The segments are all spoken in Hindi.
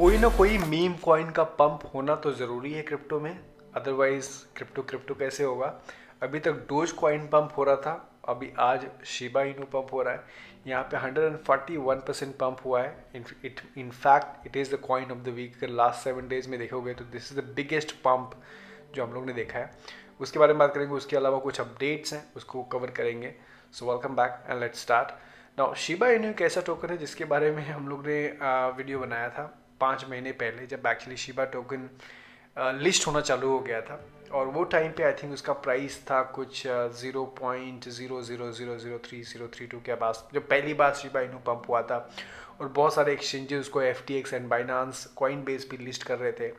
कोई ना कोई मीम कॉइन का पंप होना तो ज़रूरी है क्रिप्टो में, अदरवाइज क्रिप्टो कैसे होगा। अभी तक डोज कॉइन पंप हो रहा था, अभी आज शिबा इनू पंप हो रहा है। यहाँ पे 141% पंप हुआ है। In fact it is the coin of the week. अगर लास्ट 7 डेज में देखोगे तो this is the biggest pump जो हम लोग ने देखा है। उसके बारे में बात करेंगे, उसके अलावा कुछ अपडेट्स हैं उसको कवर करेंगे। So welcome back and let's start now. Shiba Inu एक ऐसा टोकन है जिसके बारे में हम लोग ने वीडियो बनाया था 5 महीने पहले, जब एक्चुअली शिबा टोकन लिस्ट होना चालू हो गया था। और वो टाइम पे आई थिंक उसका प्राइस था कुछ 0.00000332 के पास, जब पहली बार शिबा इनू पंप हुआ था। और बहुत सारे एक्सचेंजेस उसको FTX and Binance coin base भी लिस्ट कर रहे थे।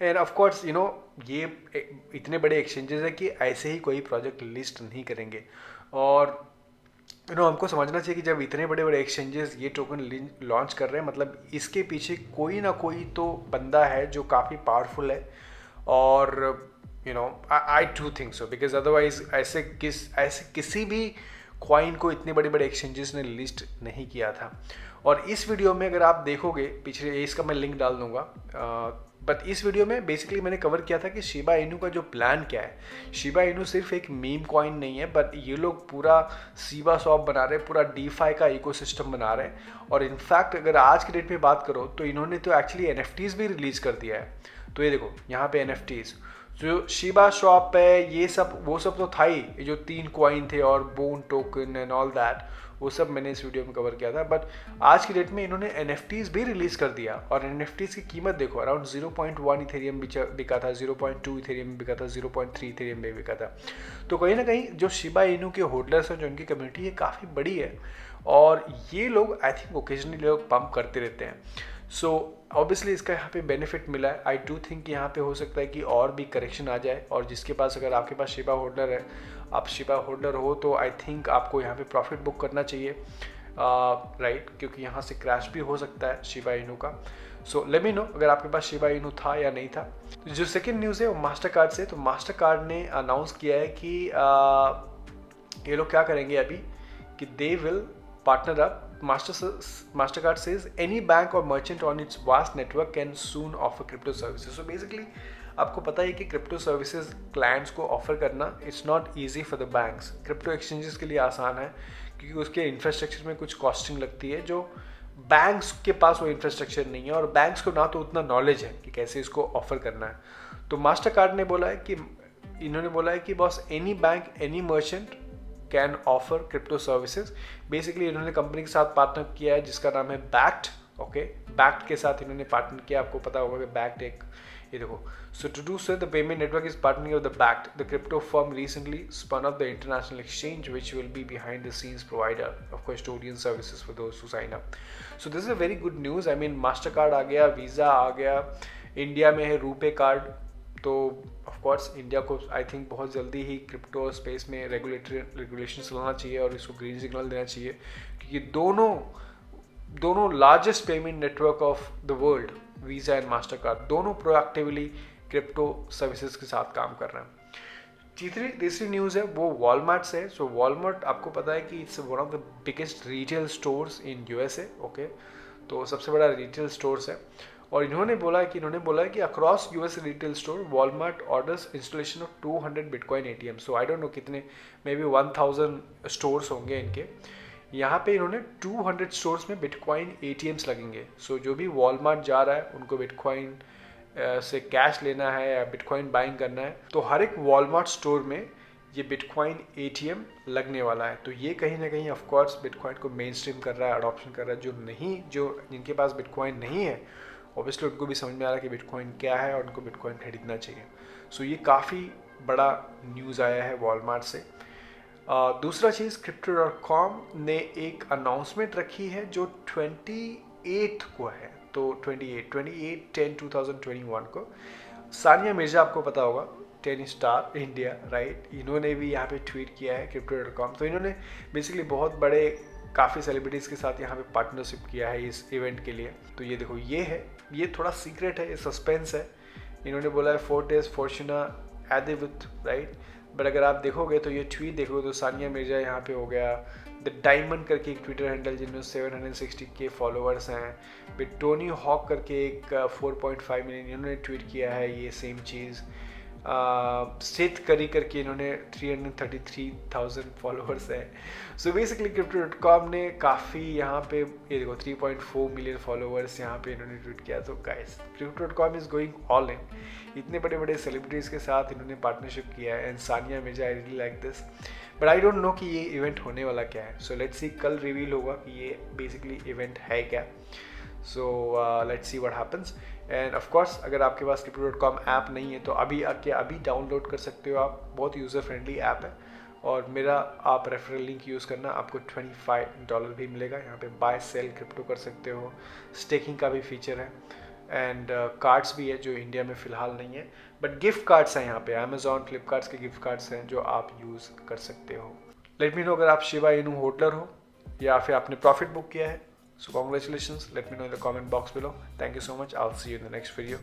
एंड ऑफ कोर्स ये इतने बड़े एक्सचेंजेस है कि ऐसे ही कोई प्रोजेक्ट लिस्ट नहीं करेंगे। और हमको समझना चाहिए कि जब इतने बड़े बड़े एक्सचेंजेस ये टोकन लॉन्च कर रहे हैं, मतलब इसके पीछे कोई ना कोई तो बंदा है जो काफ़ी पावरफुल है। और I do think so, because otherwise ऐसे किसी भी कॉइन को इतने बड़े बड़े एक्सचेंजेस ने लिस्ट नहीं किया था। और इस वीडियो में अगर आप देखोगे पिछले, इसका मैं लिंक डाल दूंगा, बट इस वीडियो में बेसिकली मैंने कवर किया था कि शिबा इनू का जो प्लान क्या है। शिबा इनू सिर्फ एक मीम कॉइन नहीं है, बट ये लोग पूरा शिबा शॉप बना रहे हैं, पूरा डीफाई का इकोसिस्टम बना रहे हैं। और इनफैक्ट अगर आज के डेट में बात करो तो इन्होंने तो एक्चुअली NFTs भी रिलीज कर दिया है। तो ये देखो यहाँ पे NFTs जो शिबा शॉप है, ये सब वो सब तो था ही, ये जो 3 कॉइन थे और bone token and all that, वो सब मैंने इस वीडियो में कवर किया था। बट आज की डेट में इन्होंने NFTs भी रिलीज कर दिया। और NFTs की कीमत देखो, अराउंड 0.1 इथेरियम बिका था, 0.2 इथेरियम बिका था, 0.3 इथेरियम भी बिका था। तो कहीं ना कहीं जो शिबा इनू के होल्डर्स हैं, जो उनकी कम्युनिटी है, काफ़ी बड़ी है। और ये लोग आई थिंक ओकेजनली लोग पंप करते रहते हैं। सो ऑब्वियसली इसका यहाँ पे बेनिफिट मिला है। आई डू थिंक यहाँ पे हो सकता है कि और भी करेक्शन आ जाए। और जिसके पास, अगर आपके पास शिबा होल्डर है, आप शिबा होल्डर हो, तो आई थिंक आपको यहाँ पे प्रॉफिट बुक करना चाहिए, राइट, क्योंकि यहाँ से क्रैश भी हो सकता है शिबा इनू का। सो लेट मी नो अगर आपके पास शिबा इनू था या नहीं था। जो सेकेंड न्यूज़ है वो मास्टर कार्ड से। तो मास्टर कार्ड ने अनाउंस किया है कि ये लोग क्या करेंगे अभी, कि they will partner up. Mastercard says any bank or merchant on its vast network can soon offer crypto services. So basically आपको पता है कि क्रिप्टो सर्विसेज क्लाइंट्स को ऑफर करना it's not easy for the banks. Crypto exchanges के लिए आसान है क्योंकि उसके इंफ्रास्ट्रक्चर में कुछ कॉस्टिंग लगती है, जो बैंक्स के पास वो इंफ्रास्ट्रक्चर नहीं है। और बैंक्स को ना तो उतना नॉलेज है कि कैसे इसको ऑफर करना है। तो मास्टर कार्ड ने बोला है कि, इन्होंने बोला है कि boss any bank any merchant can offer crypto services. Basically इन्होंने कंपनी के साथ पार्टनर किया है जिसका नाम है बैक्ट। ओके, बैक्ट के साथ इन्होंने पार्टनर किया। आपको पता होगा कि बैक्ट एक, ये देखो, so to do so the payment network is partnering with the Bakkt. The crypto firm recently spun up the international exchange which will be behind the scenes provider of custodian services for those who sign up. So this is a very good news. I mean Mastercard आ गया, वीज़ा आ गया, इंडिया में है रुपे कार्ड। तो ऑफ कोर्स इंडिया को आई थिंक बहुत जल्दी ही क्रिप्टो स्पेस में रेगुलेशंस लाना चाहिए और इसको ग्रीन सिग्नल देना चाहिए, क्योंकि दोनों largest payment network of the world, visa and master card, दोनों प्रोएक्टिवली क्रिप्टो सर्विसेज के साथ काम कर रहे हैं। तीसरी न्यूज़ है वो वॉलमार्ट से। सो वॉलमार्ट आपको पता है कि it's one of the biggest retail stores in USA। Okay, तो सबसे बड़ा रिटेल स्टोर्स है। और इन्होंने बोला है कि across US retail store Walmart orders installation of 200 bitcoin ATM। So I don't know कितने, मे बी 1000 स्टोर्स होंगे इनके। यहाँ पे इन्होंने 200 स्टोर्स में बिटकॉइन ATMs लगेंगे। सो जो भी वॉलमार्ट जा रहा है, उनको बिटकॉइन से कैश लेना है या बिटकॉइन बाइंग करना है, तो हर एक वॉलमार्ट स्टोर में ये बिटकॉइन ATM लगने वाला है। तो ये कहीं ना कहीं ऑफकोर्स बिटकॉइन को मेन स्ट्रीम कर रहा है, अडॉप्शन कर रहा है। जिनके पास बिटकॉइन नहीं है, ऑब्वियसली उनको भी समझ में आ रहा है कि बिटकॉइन क्या है और उनको बिटकॉइन खरीदना चाहिए। सो ये काफ़ी बड़ा न्यूज़ आया है वॉलमार्ट से। दूसरा चीज़, crypto.com ने एक अनाउंसमेंट रखी है जो 28 को है। तो 28/10/2021 को सानिया मिर्जा, आपको पता होगा, टेनिस स्टार इंडिया, राइट, इन्होंने भी यहाँ पे ट्वीट किया है crypto.com। तो इन्होंने बेसिकली बहुत बड़े काफ़ी सेलिब्रिटीज़ के साथ यहाँ पे पार्टनरशिप किया है इस इवेंट के लिए। तो ये देखो, ये है, ये थोड़ा सीक्रेट है, ये सस्पेंस है। इन्होंने बोला है फोर्टेस फॉर्चुना एडिविथ, राइट। बट अगर आप देखोगे तो ये ट्वीट देखोगे तो सानिया मिर्जा यहाँ पे हो गया, द डायमंड करके एक ट्विटर हैंडल जिनमें 760K फॉलोअर्स हैं, फिर टोनी हॉक करके एक 4.5 मिलियन इन्होंने ट्वीट किया है ये सेम चीज़, स्थित करी करके इन्होंने 333,000 फॉलोअर्स हैं। सो बेसिकली crypto.com ने काफ़ी यहाँ पे ये देखो 3.4 मिलियन फॉलोअर्स यहाँ पे इन्होंने ट्वीट किया। तो guys crypto.com is going all in, इतने बड़े बड़े सेलिब्रिटीज़ के साथ इन्होंने पार्टनरशिप किया है, and Sania Mirza, I really like this, but I don't know कि ये इवेंट होने वाला क्या है। सो लेट्स सी, कल रिवील होगा कि ये बेसिकली इवेंट है क्या। So let's see what happens. End of course अगर आपके पास crypto.com ऐप नहीं है तो अभी आके अभी डाउनलोड कर सकते हो आप, बहुत यूज़र फ्रेंडली ऐप है। और मेरा आप रेफरल लिंक यूज़ करना, आपको $25 भी मिलेगा। यहाँ पे बाय सेल क्रिप्टो कर सकते हो, स्टेकिंग का भी फीचर है, एंड कार्ड्स भी है जो इंडिया में फ़िलहाल नहीं है, बट गिफ्ट कार्ड्स हैं यहाँ पे, अमेजॉन फ्लिपकार्ट्स के गिफ्ट कार्ड्स हैं जो आप यूज़ कर सकते हो। लेट मी नो अगर आप शिबा इनू होल्डर हो या फिर आपने प्रॉफिट बुक किया है। So congratulations, let me know in the comment box below. Thank you so much. I'll see you in the next video.